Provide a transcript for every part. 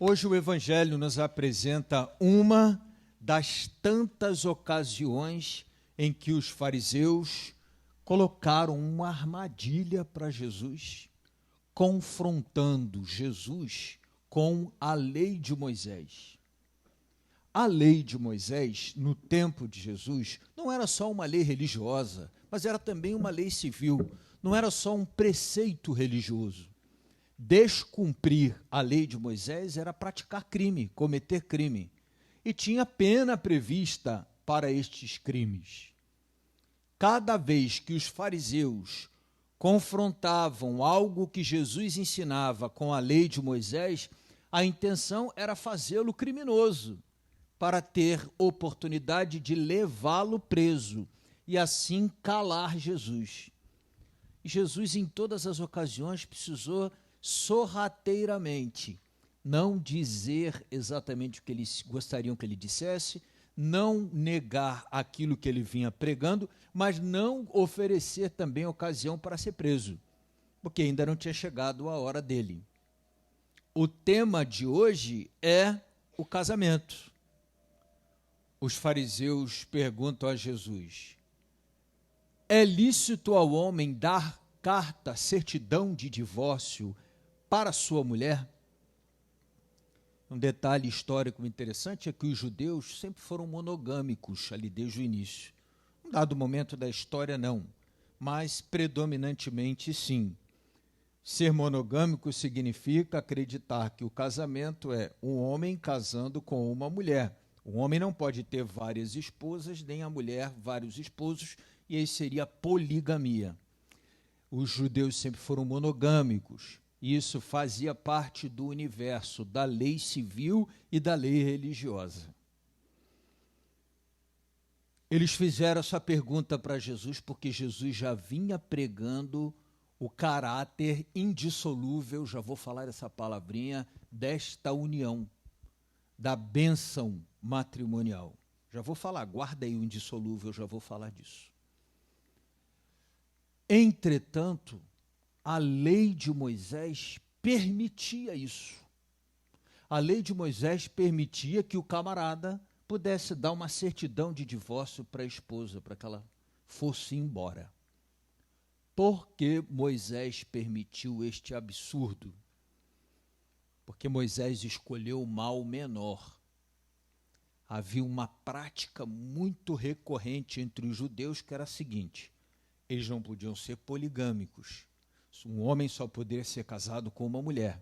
Hoje o Evangelho nos apresenta uma das tantas ocasiões em que os fariseus colocaram uma armadilha para Jesus, confrontando Jesus com a lei de Moisés. A lei de Moisés, no tempo de Jesus, não era só uma lei religiosa, mas era também uma lei civil, não era só um preceito religioso. Descumprir a lei de Moisés era praticar crime, cometer crime. E tinha pena prevista para estes crimes. Cada vez que os fariseus confrontavam algo que Jesus ensinava com a lei de Moisés, a intenção era fazê-lo criminoso, para ter oportunidade de levá-lo preso e assim calar Jesus. E Jesus, em todas as ocasiões, precisou sorrateiramente não dizer exatamente o que eles gostariam que ele dissesse, não negar aquilo que ele vinha pregando, mas não oferecer também ocasião para ser preso, porque ainda não tinha chegado a hora dele. O tema de hoje é o casamento. Os fariseus perguntam a Jesus: é lícito ao homem dar carta, certidão de divórcio para sua mulher? Um detalhe histórico interessante é que os judeus sempre foram monogâmicos ali desde o início. Um dado momento da história não, mas predominantemente sim. Ser monogâmico significa acreditar que o casamento é um homem casando com uma mulher. O homem não pode ter várias esposas, nem a mulher vários esposos, e aí seria poligamia. Os judeus sempre foram monogâmicos. Isso fazia parte do universo da lei civil e da lei religiosa. Eles fizeram essa pergunta para Jesus porque Jesus já vinha pregando o caráter indissolúvel, já vou falar essa palavrinha, desta união, da bênção matrimonial. Já vou falar, guarda aí o indissolúvel, já vou falar disso. Entretanto, a lei de Moisés permitia isso. A lei de Moisés permitia que o camarada pudesse dar uma certidão de divórcio para a esposa, para que ela fosse embora. Por que Moisés permitiu este absurdo? Porque Moisés escolheu o mal menor. Havia uma prática muito recorrente entre os judeus que era a seguinte: eles não podiam ser poligâmicos. Um homem só poderia ser casado com uma mulher.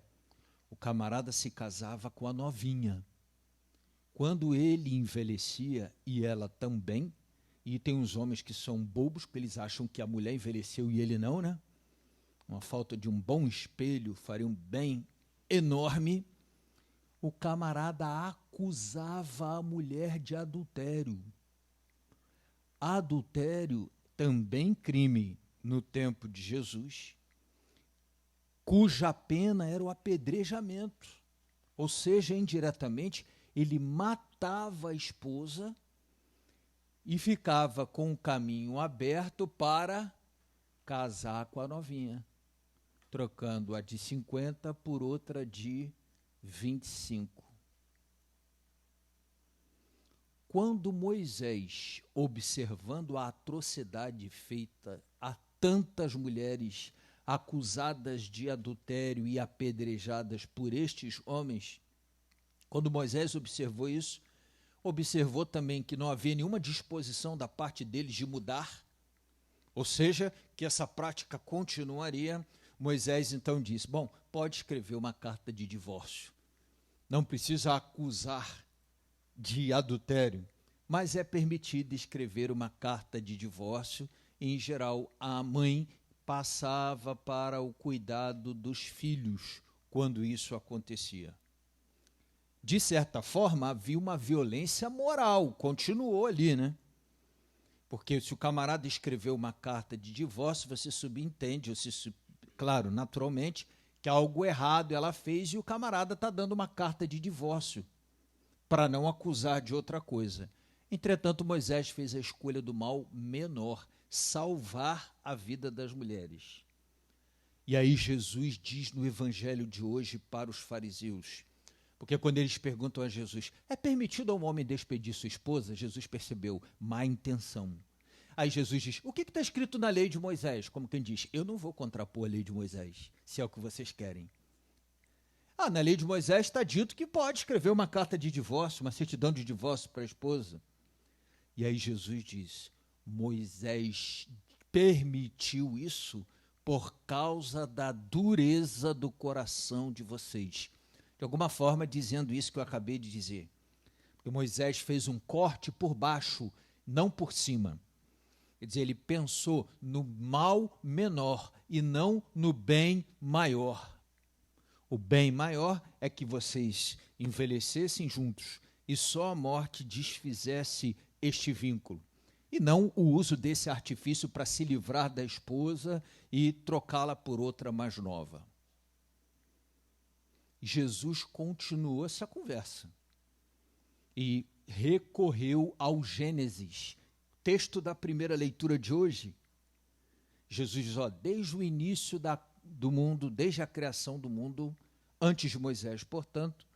O camarada se casava com a novinha. Quando ele envelhecia, e ela também, e tem uns homens que são bobos, porque eles acham que a mulher envelheceu e ele não, né? Uma falta de um bom espelho faria um bem enorme. O camarada acusava a mulher de adultério. Adultério também crime no tempo de Jesus, cuja pena era o apedrejamento, ou seja, indiretamente, ele matava a esposa e ficava com o caminho aberto para casar com a novinha, trocando a de 50 por outra de 25. Quando Moisés, observando a atrocidade feita a tantas mulheres acusadas de adultério e apedrejadas por estes homens, quando Moisés observou isso, observou também que não havia nenhuma disposição da parte deles de mudar, ou seja, que essa prática continuaria. Moisés então disse: bom, pode escrever uma carta de divórcio, não precisa acusar de adultério, mas é permitido escrever uma carta de divórcio. Em geral, a mãe passava para o cuidado dos filhos quando isso acontecia. De certa forma, havia uma violência moral, continuou ali, né? Porque se o camarada escreveu uma carta de divórcio, você subentende, claro, naturalmente, que algo errado ela fez e o camarada está dando uma carta de divórcio para não acusar de outra coisa. Entretanto, Moisés fez a escolha do mal menor, salvar a vida das mulheres. E aí Jesus diz no evangelho de hoje para os fariseus: Porque quando eles perguntam a Jesus, é permitido a um homem despedir sua esposa? Jesus percebeu, má intenção. Aí Jesus diz, o que está escrito na lei de Moisés? Como quem diz, eu não vou contrapor a lei de Moisés, se é o que vocês querem. Na lei de Moisés está dito que pode escrever uma carta de divórcio, uma certidão de divórcio para a esposa. E aí Jesus diz, Moisés permitiu isso por causa da dureza do coração de vocês. De alguma forma, dizendo isso que eu acabei de dizer. Porque Moisés fez um corte por baixo, não por cima. Quer dizer, ele pensou no mal menor e não no bem maior. O bem maior é que vocês envelhecessem juntos e só a morte desfizesse este vínculo. E não o uso desse artifício para se livrar da esposa e trocá-la por outra mais nova. Jesus continuou essa conversa e recorreu ao Gênesis, texto da primeira leitura de hoje. Jesus diz, desde o início do mundo, desde a criação do mundo, antes de Moisés, portanto,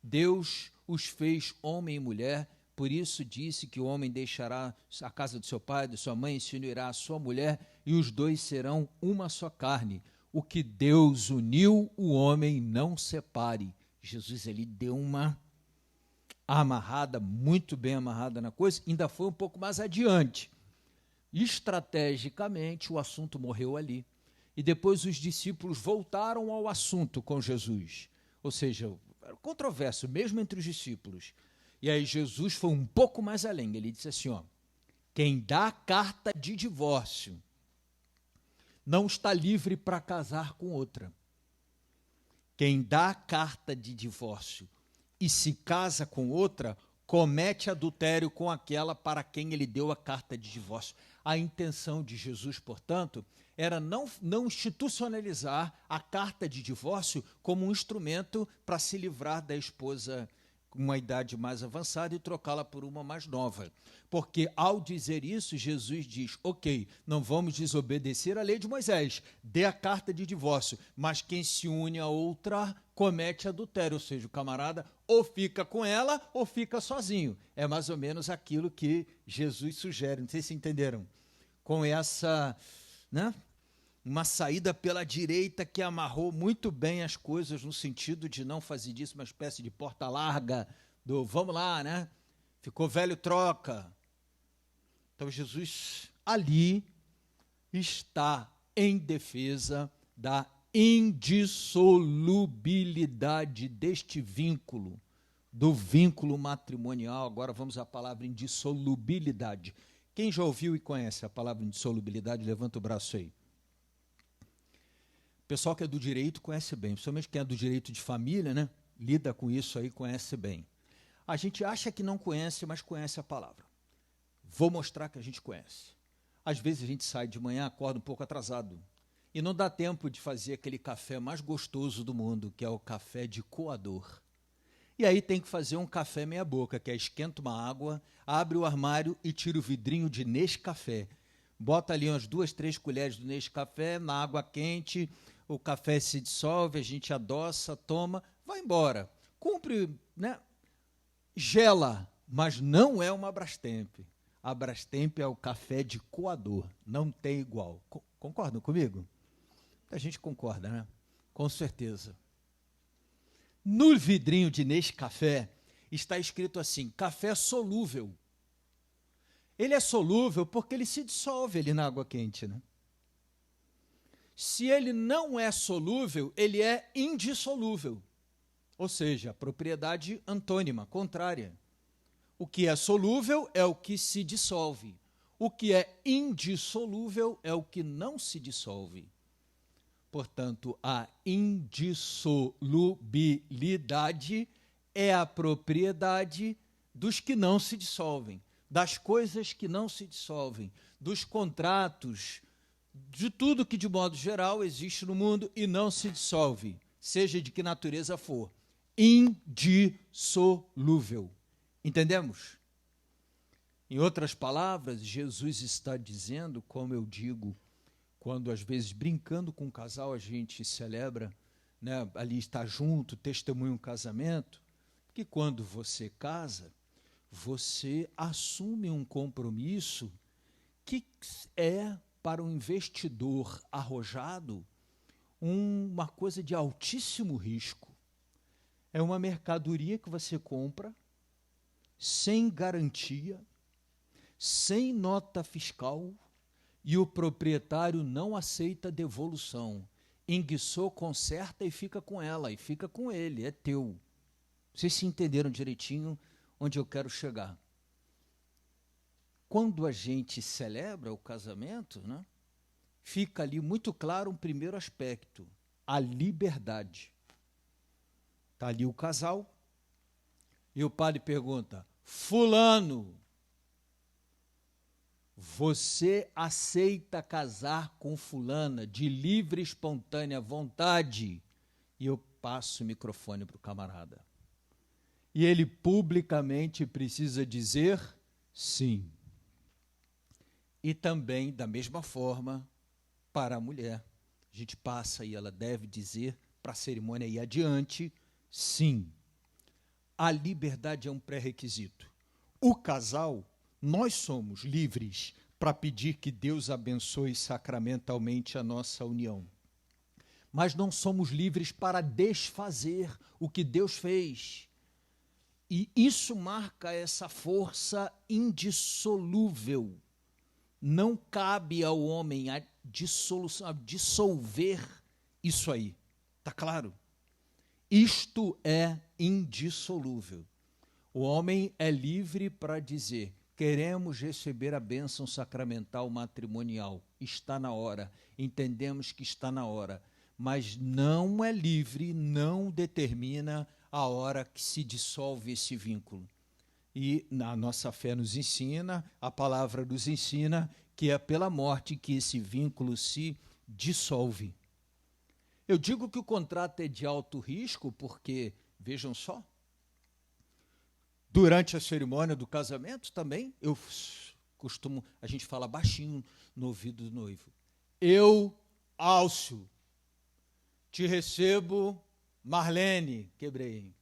Deus os fez homem e mulher, por isso disse que o homem deixará a casa de seu pai, de sua mãe, e se unirá à sua mulher, e os dois serão uma só carne. O que Deus uniu, o homem não separe. Jesus, ele deu uma amarrada, muito bem amarrada na coisa, ainda foi um pouco mais adiante. Estrategicamente, o assunto morreu ali. E depois os discípulos voltaram ao assunto com Jesus. Ou seja, era controverso, mesmo entre os discípulos. E aí Jesus foi um pouco mais além. Ele disse assim, quem dá carta de divórcio não está livre para casar com outra. Quem dá carta de divórcio e se casa com outra, comete adultério com aquela para quem ele deu a carta de divórcio. A intenção de Jesus, portanto, era não institucionalizar a carta de divórcio como um instrumento para se livrar da esposa com uma idade mais avançada e trocá-la por uma mais nova. Porque, ao dizer isso, Jesus diz, não vamos desobedecer a lei de Moisés, dê a carta de divórcio, mas quem se une a outra comete adultério, ou seja, o camarada ou fica com ela ou fica sozinho. É mais ou menos aquilo que Jesus sugere, não sei se entenderam. Com essa, uma saída pela direita que amarrou muito bem as coisas, no sentido de não fazer disso uma espécie de porta larga, do vamos lá, ficou velho, troca. Então Jesus ali está em defesa da indissolubilidade deste vínculo, do vínculo matrimonial. Agora vamos à palavra indissolubilidade. Quem já ouviu e conhece a palavra indissolubilidade, levanta o braço aí. O pessoal que é do direito conhece bem, principalmente quem é do direito de família, lida com isso aí, conhece bem. A gente acha que não conhece, mas conhece a palavra. Vou mostrar que a gente conhece. Às vezes a gente sai de manhã, acorda um pouco atrasado, e não dá tempo de fazer aquele café mais gostoso do mundo, que é o café de coador. E aí tem que fazer um café meia boca, que é esquenta uma água, abre o armário e tira o vidrinho de Nescafé. Bota ali umas 2, 3 colheres do Nescafé na água quente, o café se dissolve, a gente adoça, toma, vai embora. Cumpre, gela, mas não é uma Brastemp. A Brastemp é o café de coador, não tem igual. Concordam comigo? A gente concorda, Com certeza. No vidrinho de Nescafé está escrito assim, café solúvel. Ele é solúvel porque ele se dissolve ali na água quente, Se ele não é solúvel, ele é indissolúvel. Ou seja, a propriedade antônima, contrária. O que é solúvel é o que se dissolve. O que é indissolúvel é o que não se dissolve. Portanto, a indissolubilidade é a propriedade dos que não se dissolvem, das coisas que não se dissolvem, dos contratos, de tudo que de modo geral existe no mundo e não se dissolve, seja de que natureza for. Indissolúvel. Entendemos? Em outras palavras, Jesus está dizendo, como eu digo, quando às vezes brincando com um casal a gente celebra, ali está junto, testemunha um casamento, que quando você casa, você assume um compromisso que é, para um investidor arrojado, uma coisa de altíssimo risco. É uma mercadoria que você compra sem garantia, sem nota fiscal, e o proprietário não aceita devolução. Enguiçou, conserta e fica com ela, e fica com ele, é teu. Vocês se entenderam direitinho onde eu quero chegar. Quando a gente celebra o casamento, né, fica ali muito claro um primeiro aspecto, a liberdade. Está ali o casal, e o padre pergunta, fulano, você aceita casar com fulana de livre e espontânea vontade? E eu passo o microfone para o camarada. E ele publicamente precisa dizer sim. E também, da mesma forma, para a mulher. A gente passa e ela deve dizer, para a cerimônia ir adiante, sim. A liberdade é um pré-requisito. O casal, nós somos livres para pedir que Deus abençoe sacramentalmente a nossa união. Mas não somos livres para desfazer o que Deus fez. E isso marca essa força indissolúvel. Não cabe ao homem a dissolver isso aí. Está claro? Isto é indissolúvel. O homem é livre para dizer, queremos receber a bênção sacramental matrimonial. Está na hora. Entendemos que está na hora. Mas não é livre, não determina a hora que se dissolve esse vínculo. E a nossa fé nos ensina, a palavra nos ensina, que é pela morte que esse vínculo se dissolve. Eu digo que o contrato é de alto risco porque, vejam só, durante a cerimônia do casamento também, a gente fala baixinho no ouvido do noivo. Eu, Álcio, te recebo, Marlene, quebrei,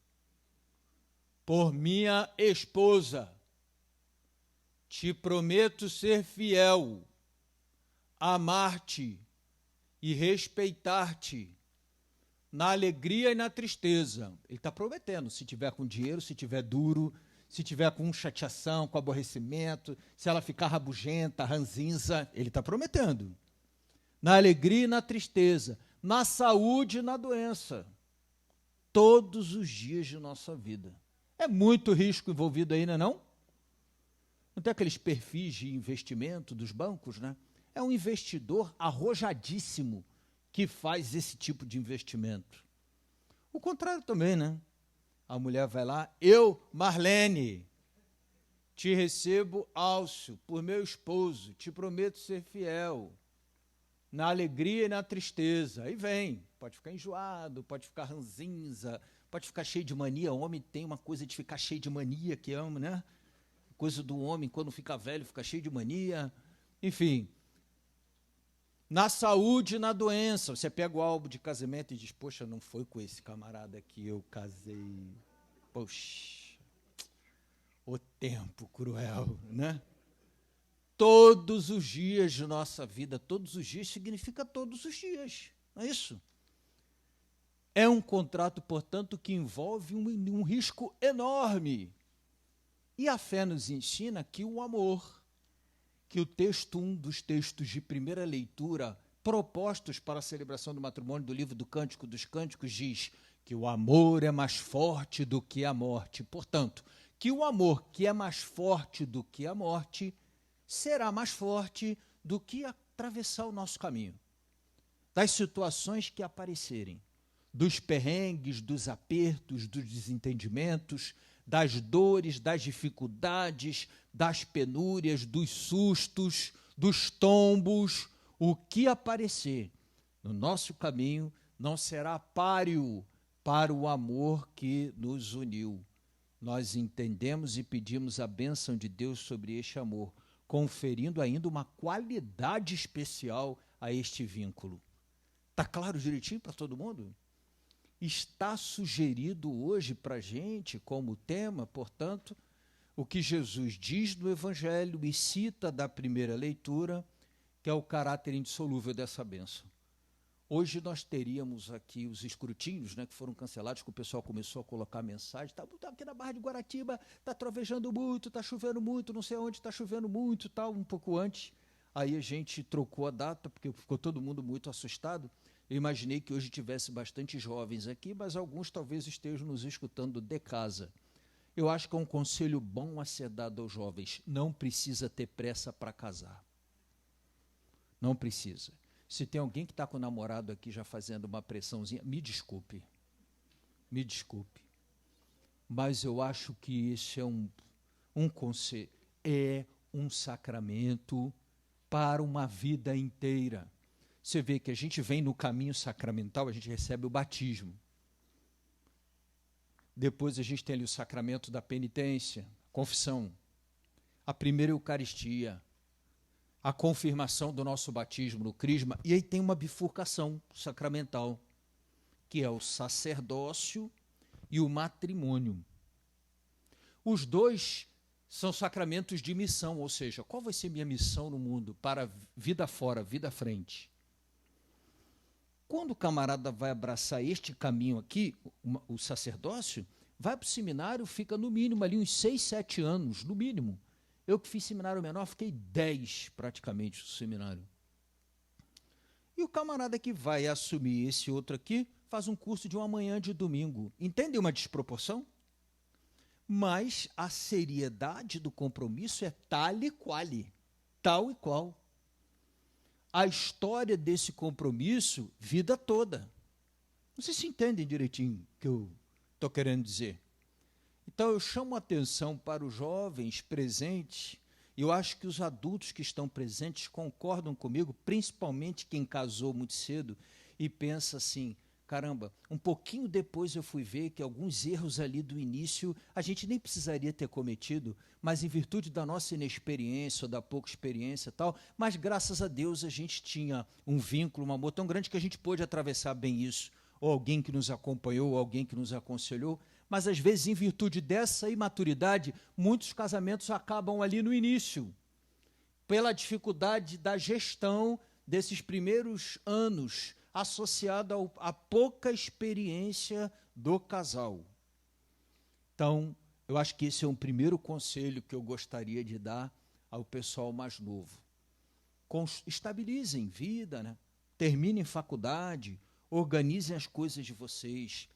por minha esposa, te prometo ser fiel, amar-te e respeitar-te, na alegria e na tristeza. Ele está prometendo, se tiver com dinheiro, se tiver duro, se tiver com chateação, com aborrecimento, se ela ficar rabugenta, ranzinza, ele está prometendo. Na alegria e na tristeza, na saúde e na doença, todos os dias de nossa vida. É muito risco envolvido aí, não? Não tem aqueles perfis de investimento dos bancos, né? É um investidor arrojadíssimo que faz esse tipo de investimento. O contrário também, né? A mulher vai lá, eu, Marlene, te recebo, Álcio, por meu esposo, te prometo ser fiel, na alegria e na tristeza. Aí vem, pode ficar enjoado, pode ficar ranzinza, pode ficar cheio de mania. O homem tem uma coisa de ficar cheio de mania, que ama, né? Coisa do homem, quando fica velho, fica cheio de mania. Enfim, na saúde e na doença. Você pega o álbum de casamento e diz, poxa, não foi com esse camarada que eu casei. Poxa, o tempo cruel, né? Todos os dias de nossa vida, todos os dias significa todos os dias, não é isso? É um contrato, portanto, que envolve um risco enorme. E a fé nos ensina que o amor, que o texto, um dos textos de primeira leitura propostos para a celebração do matrimônio do livro do Cântico dos Cânticos diz que o amor é mais forte do que a morte. Portanto, que o amor que é mais forte do que a morte será mais forte do que atravessar o nosso caminho. Das situações que aparecerem, dos perrengues, dos apertos, dos desentendimentos, das dores, das dificuldades, das penúrias, dos sustos, dos tombos, o que aparecer no nosso caminho não será páreo para o amor que nos uniu. Nós entendemos e pedimos a bênção de Deus sobre este amor, conferindo ainda uma qualidade especial a este vínculo. Está claro direitinho para todo mundo? está sugerido hoje para a gente como tema, portanto, o que Jesus diz no Evangelho e cita da primeira leitura, que é o caráter indissolúvel dessa bênção. Hoje nós teríamos aqui os escrutínios, né, que foram cancelados, que o pessoal começou a colocar mensagem, tá aqui na Barra de Guaratiba, está trovejando muito, está chovendo muito, não sei onde está chovendo muito, tal, um pouco antes. Aí a gente trocou a data, porque ficou todo mundo muito assustado. Eu imaginei que hoje tivesse bastante jovens aqui, mas alguns talvez estejam nos escutando de casa. Eu acho que é um conselho bom a ser dado aos jovens: não precisa ter pressa para casar. Não precisa. Se tem alguém que está com o namorado aqui já fazendo uma pressãozinha, me desculpe. Me desculpe. Mas eu acho que esse é um conselho, é um sacramento para uma vida inteira. Você vê que a gente vem no caminho sacramental, a gente recebe o batismo. Depois a gente tem ali o sacramento da penitência, confissão, a primeira Eucaristia, a confirmação do nosso batismo no crisma, e aí tem uma bifurcação sacramental, que é o sacerdócio e o matrimônio. Os dois são sacramentos de missão, ou seja, qual vai ser minha missão no mundo para vida fora, vida à frente? Quando o camarada vai abraçar este caminho aqui, o sacerdócio, vai para o seminário, fica no mínimo ali uns 6, 7 anos, no mínimo. Eu que fiz seminário menor, fiquei 10 praticamente no seminário. E o camarada que vai assumir esse outro aqui, faz um curso de uma manhã de domingo. Entende uma desproporção? Mas a seriedade do compromisso é tal e qual. A história desse compromisso, vida toda. Não sei se entendem direitinho o que eu estou querendo dizer. Então, eu chamo a atenção para os jovens presentes, e eu acho que os adultos que estão presentes concordam comigo, principalmente quem casou muito cedo e pensa assim: caramba, um pouquinho depois eu fui ver que alguns erros ali do início a gente nem precisaria ter cometido, mas em virtude da nossa inexperiência ou da pouca experiência e tal, mas graças a Deus a gente tinha um vínculo, um amor tão grande que a gente pôde atravessar bem isso, ou alguém que nos acompanhou, ou alguém que nos aconselhou. Mas às vezes, em virtude dessa imaturidade, muitos casamentos acabam ali no início, pela dificuldade da gestão desses primeiros anos, associada à pouca experiência do casal. Então, eu acho que esse é um primeiro conselho que eu gostaria de dar ao pessoal mais novo. Estabilizem vida, né? Terminem faculdade, organizem as coisas de vocês.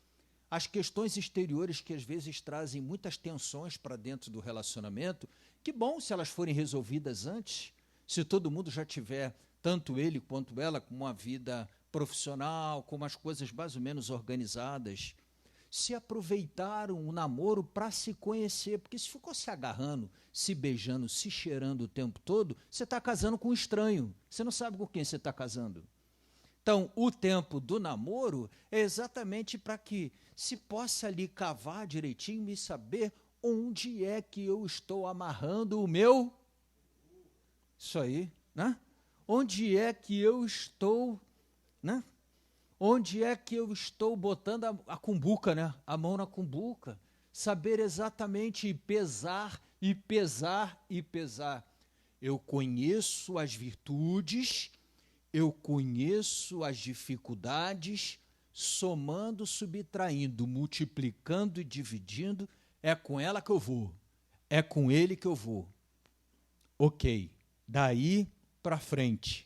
As questões exteriores que às vezes trazem muitas tensões para dentro do relacionamento, que bom se elas forem resolvidas antes, se todo mundo já tiver, tanto ele quanto ela, com uma vida profissional, com umas coisas mais ou menos organizadas, se aproveitaram o namoro para se conhecer, porque se ficou se agarrando, se beijando, se cheirando o tempo todo, você está casando com um estranho, você não sabe com quem você está casando. Então, o tempo do namoro é exatamente para que se possa ali cavar direitinho e saber onde é que eu estou amarrando o meu... Isso aí, né? Onde é que eu estou, né? Onde é que eu estou botando a cumbuca, né? A mão na cumbuca. Saber exatamente pesar e pesar e pesar. Eu conheço as virtudes, eu conheço as dificuldades, somando, subtraindo, multiplicando e dividindo, é com ela que eu vou, é com ele que eu vou. Ok, daí para frente.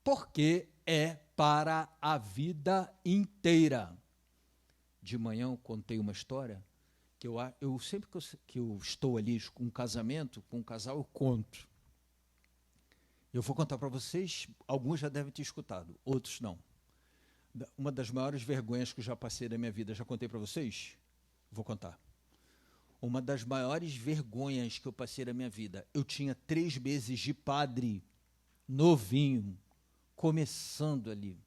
Porque é para a vida inteira. De manhã eu contei uma história, que eu sempre que eu estou ali com um casamento, com um casal, eu conto. Eu vou contar para vocês, alguns já devem ter escutado, outros não. Uma das maiores vergonhas que eu já passei da minha vida, já contei para vocês? Vou contar. Uma das maiores vergonhas que eu passei da minha vida, eu tinha 3 meses de padre, novinho, começando ali.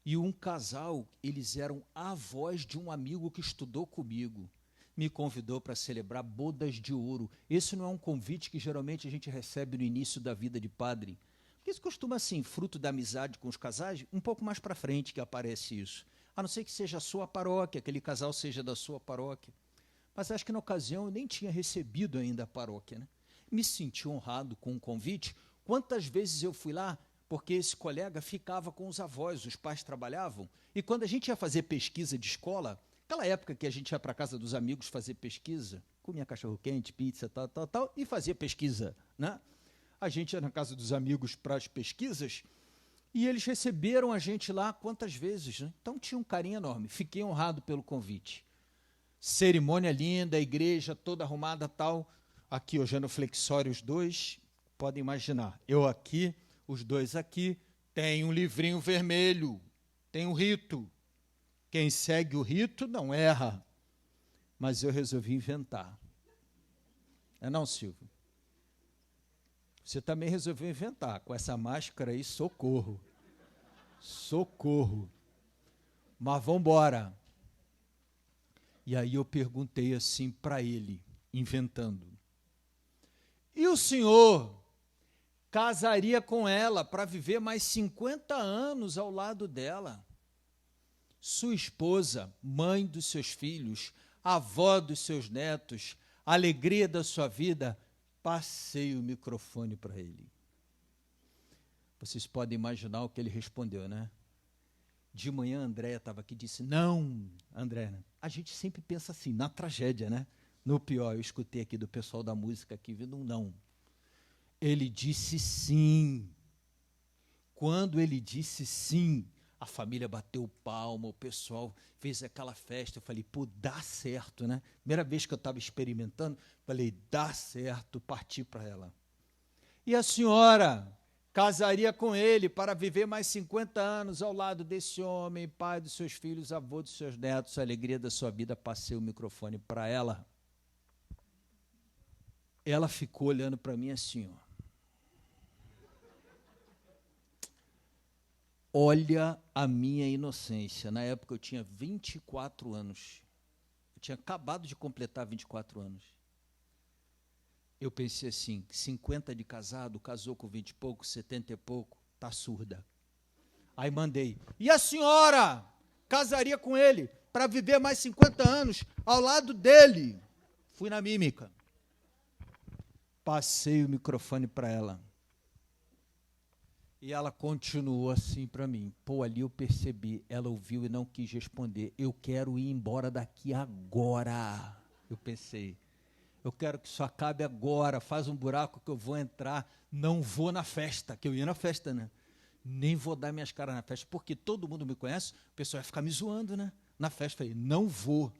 E um casal, eles eram avós de um amigo que estudou comigo. Me convidou para celebrar bodas de ouro. Esse não é um convite que geralmente a gente recebe no início da vida de padre, Porque isso costuma, assim, fruto da amizade com os casais, um pouco mais para frente que aparece isso. A não ser que seja a sua paróquia, aquele casal seja da sua paróquia. Mas acho que na ocasião eu nem tinha recebido ainda a paróquia, né? Me senti honrado com o convite. Quantas vezes eu fui lá, porque esse colega ficava com os avós, os pais trabalhavam, e quando a gente ia fazer pesquisa de escola, aquela época que a gente ia para a casa dos amigos fazer pesquisa, comia cachorro-quente, pizza, tal, e fazia pesquisa, né? A gente ia na casa dos amigos para as pesquisas, e eles receberam a gente lá quantas vezes, né? Então tinha um carinho enorme. Fiquei honrado pelo convite. Cerimônia linda, a igreja toda arrumada, tal. Aqui, o genuflexório, os dois, podem imaginar. Eu aqui, os dois aqui, tem um livrinho vermelho, tem um rito. Quem segue o rito não erra. Mas eu resolvi inventar. É não, Silvio? Você também resolveu inventar. Com essa máscara aí, socorro. Socorro. Mas vamos embora. E aí eu perguntei assim para ele, inventando. E o senhor casaria com ela para viver mais 50 anos ao lado dela? Sua esposa, mãe dos seus filhos, avó dos seus netos, alegria da sua vida. Passei o microfone para ele. Vocês podem imaginar o que ele respondeu, né? De manhã, a Andréia estava aqui e disse, não, André, a gente sempre pensa assim, na tragédia, né? No pior, eu escutei aqui do pessoal da música aqui, vindo um não. Ele disse sim. Quando ele disse sim, a família bateu palma, o pessoal fez aquela festa. Eu falei, pô, dá certo, né? Primeira vez que eu estava experimentando, falei, dá certo, parti para ela. E a senhora casaria com ele para viver mais 50 anos ao lado desse homem, pai dos seus filhos, avô dos seus netos, a alegria da sua vida. Passei o microfone para ela. Ela ficou olhando para mim assim, ó. Olha a minha inocência. Na época eu tinha 24 anos. Eu tinha acabado de completar 24 anos. Eu pensei assim, 50 de casado, casou com 20 e pouco, 70 e pouco, está surda. Aí mandei, e a senhora casaria com ele para viver mais 50 anos ao lado dele? Fui na mímica. Passei o microfone para ela. E ela continuou assim para mim. Pô, ali eu percebi, ela ouviu e não quis responder. Eu quero ir embora daqui agora. Eu pensei. Eu quero que isso acabe agora, faz um buraco que eu vou entrar, não vou na festa, que eu ia na festa, né? Nem vou dar minhas caras na festa, porque todo mundo me conhece, o pessoal vai ficar me zoando, né? Na festa, falei, não vou.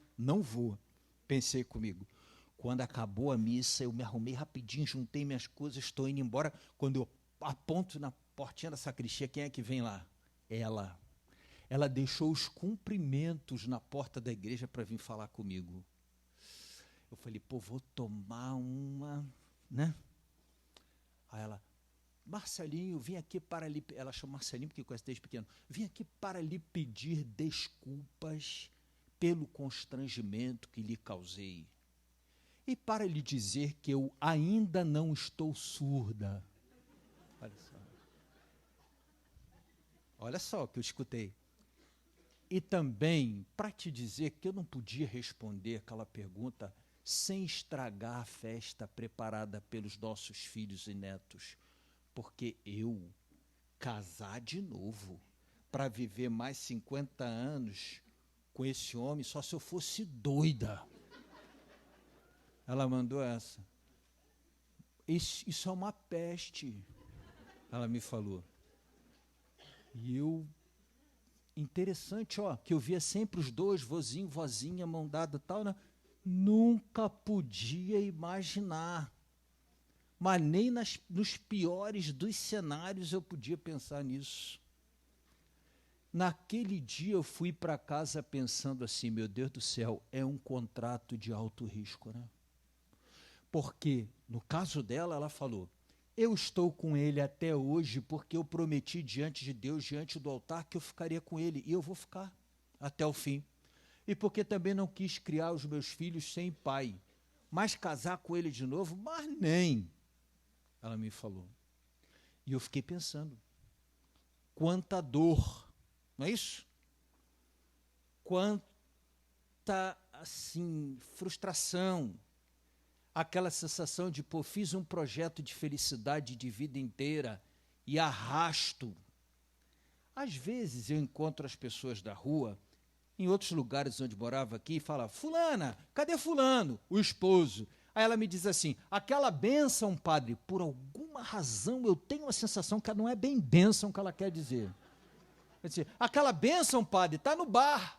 Pensei comigo. Quando acabou a missa, eu me arrumei rapidinho, juntei minhas coisas, estou indo embora. Quando eu aponto na portinha da sacristia, quem é que vem lá? Ela. Ela deixou os cumprimentos na porta da igreja para vir falar comigo. Eu falei, pô, vou tomar uma, né? Aí ela, Marcelinho, vim aqui para lhe... Ela chama Marcelinho porque conhece desde pequeno. Vim aqui para lhe pedir desculpas pelo constrangimento que lhe causei. E para lhe dizer que eu ainda não estou surda. Olha só. Olha só o que eu escutei. E também para te dizer que eu não podia responder aquela pergunta sem estragar a festa preparada pelos nossos filhos e netos, porque eu casar de novo para viver mais 50 anos com esse homem, só se eu fosse doida. Ela mandou essa. Isso é uma peste, ela me falou. E eu, interessante, ó, que eu via sempre os dois, vozinho, vozinha, mão dada e tal, né? Nunca podia imaginar, mas nem nos piores dos cenários eu podia pensar nisso. Naquele dia eu fui para casa pensando assim, meu Deus do céu, é um contrato de alto risco, né? Porque, no caso dela, ela falou, eu estou com ele até hoje porque eu prometi diante de Deus, diante do altar, que eu ficaria com ele, e eu vou ficar até o fim. E porque também não quis criar os meus filhos sem pai, mas casar com ele de novo, mas nem, ela me falou. E eu fiquei pensando, quanta dor, não é isso? Quanta, assim, frustração, aquela sensação de, pô, fiz um projeto de felicidade de vida inteira e arrasto. Às vezes eu encontro as pessoas da rua, em outros lugares onde morava aqui, e fala, fulana, cadê fulano? O esposo. Aí ela me diz assim, aquela bênção, padre, por alguma razão eu tenho a sensação que não é bem bênção que ela quer dizer. Quer dizer, aquela bênção, padre, está no bar,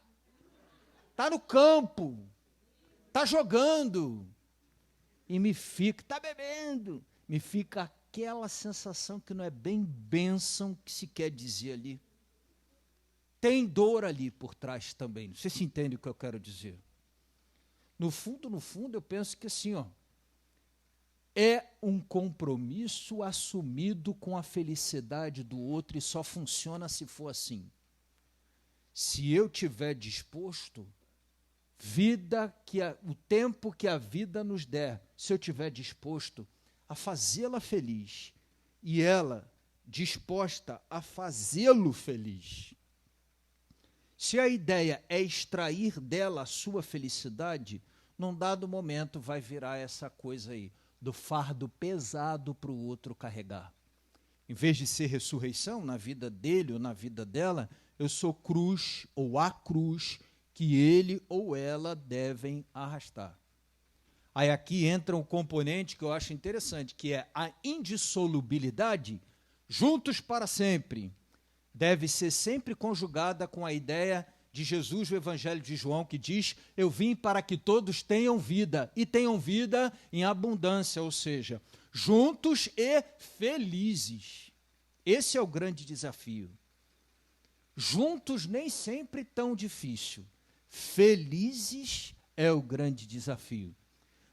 está no campo, está jogando, e me fica, está bebendo, me fica aquela sensação que não é bem bênção que se quer dizer ali. Tem dor ali por trás também. Você se entende o que eu quero dizer? No fundo, eu penso que assim, ó, é um compromisso assumido com a felicidade do outro e só funciona se for assim. Se eu tiver disposto, o tempo que a vida nos der, se eu tiver disposto a fazê-la feliz e ela disposta a fazê-lo feliz, se a ideia é extrair dela a sua felicidade, num dado momento vai virar essa coisa aí, do fardo pesado para o outro carregar. Em vez de ser ressurreição na vida dele ou na vida dela, eu sou cruz ou a cruz que ele ou ela devem arrastar. Aí aqui entra um componente que eu acho interessante, que é a indissolubilidade, juntos para sempre. Deve ser sempre conjugada com a ideia de Jesus, o Evangelho de João, que diz, eu vim para que todos tenham vida, e tenham vida em abundância, ou seja, juntos e felizes. Esse é o grande desafio. Juntos nem sempre tão difícil. Felizes é o grande desafio.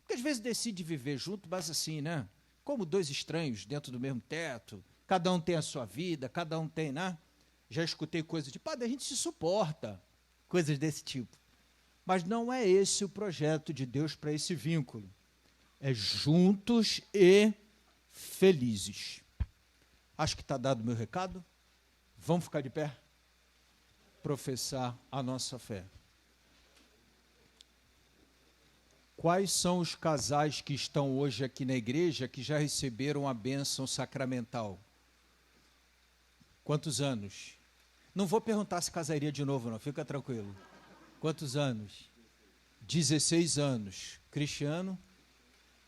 Porque às vezes decide viver junto, mas assim, né? Como dois estranhos dentro do mesmo teto, cada um tem a sua vida, cada um tem, né? Já escutei coisas de, padre, a gente se suporta, coisas desse tipo. Mas não é esse o projeto de Deus para esse vínculo. É juntos e felizes. Acho que está dado o meu recado. Vamos ficar de pé? Professar a nossa fé. Quais são os casais que estão hoje aqui na igreja que já receberam a bênção sacramental? Quantos anos? Não vou perguntar se casaria de novo, não, fica tranquilo. Quantos anos? 16 anos. Cristiano?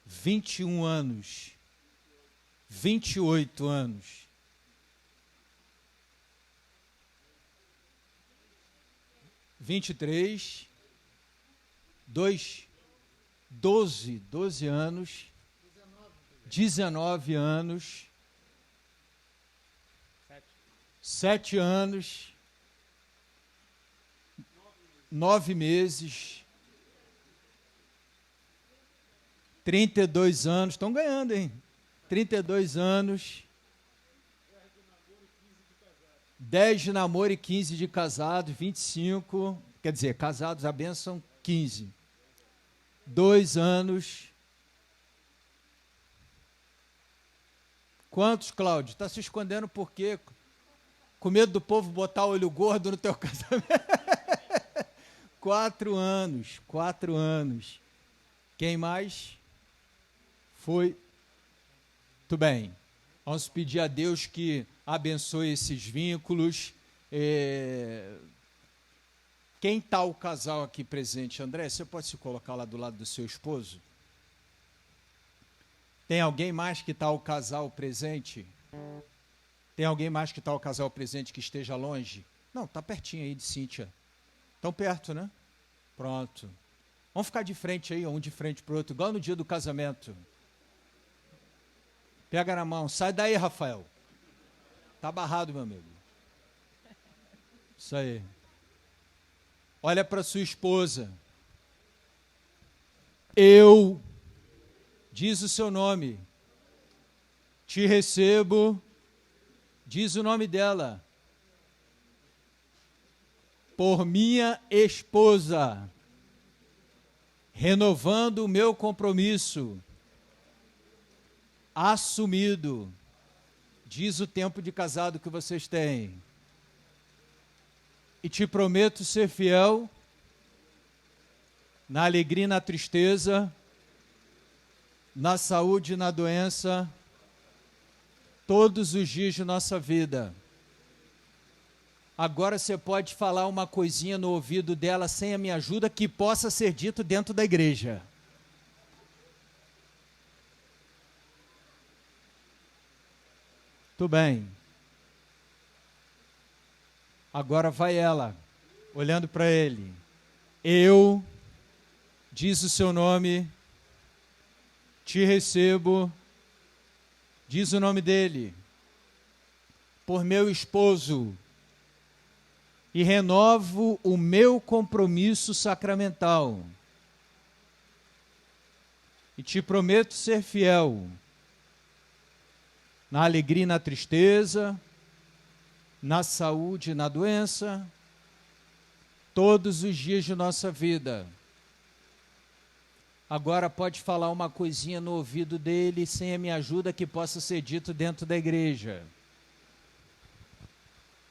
21 anos. 28 anos. 23. 12 anos. 19 anos. 7 anos, 9 meses, 32 anos, estão ganhando, hein? 32 anos, 10 de namoro e 15 de casado, 25, quer dizer, casados, a bênção, 15. 2 anos. Quantos, Cláudio? Está se escondendo por quê? Com medo do povo botar olho gordo no teu casamento. 4 anos, 4 anos. Quem mais? Foi. Muito bem. Vamos pedir a Deus que abençoe esses vínculos. Quem está o casal aqui presente? André, você pode se colocar lá do lado do seu esposo? Tem alguém mais que está o casal presente? Tem alguém mais que está o casal presente que esteja longe? Não, está pertinho aí de Cíntia. Estão perto, né? Pronto. Vamos ficar de frente aí, um de frente para o outro, igual no dia do casamento. Pega na mão. Sai daí, Rafael. Está barrado, meu amigo. Isso aí. Olha para sua esposa. Eu, diz o seu nome, te recebo. Diz o nome dela. Por minha esposa, renovando o meu compromisso, assumido Diz o tempo de casado que vocês têm. E te prometo ser fiel na alegria e na tristeza, na saúde e na doença, todos os dias de nossa vida. Agora você pode falar uma coisinha no ouvido dela sem a minha ajuda que possa ser dito dentro da igreja. Tudo bem. Agora vai ela, olhando para ele. Eu, diz o seu nome, te recebo, diz o nome dele, por meu esposo, e renovo o meu compromisso sacramental. E te prometo ser fiel na alegria e na tristeza, na saúde e na doença, todos os dias de nossa vida. Agora pode falar uma coisinha no ouvido dele, sem a minha ajuda, que possa ser dito dentro da igreja.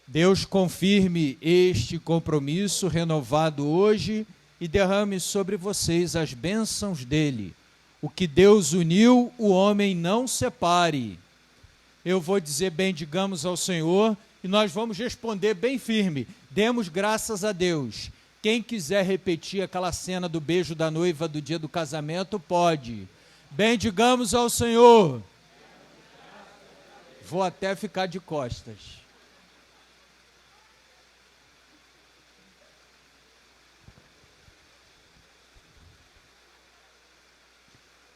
Deus confirme este compromisso renovado hoje e derrame sobre vocês as bênçãos dele. O que Deus uniu, o homem não separe. Eu vou dizer bendigamos ao Senhor e nós vamos responder bem firme. Demos graças a Deus. Quem quiser repetir aquela cena do beijo da noiva do dia do casamento, pode. Bendigamos ao Senhor. Vou até ficar de costas.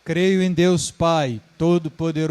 Creio em Deus Pai, Todo-Poderoso,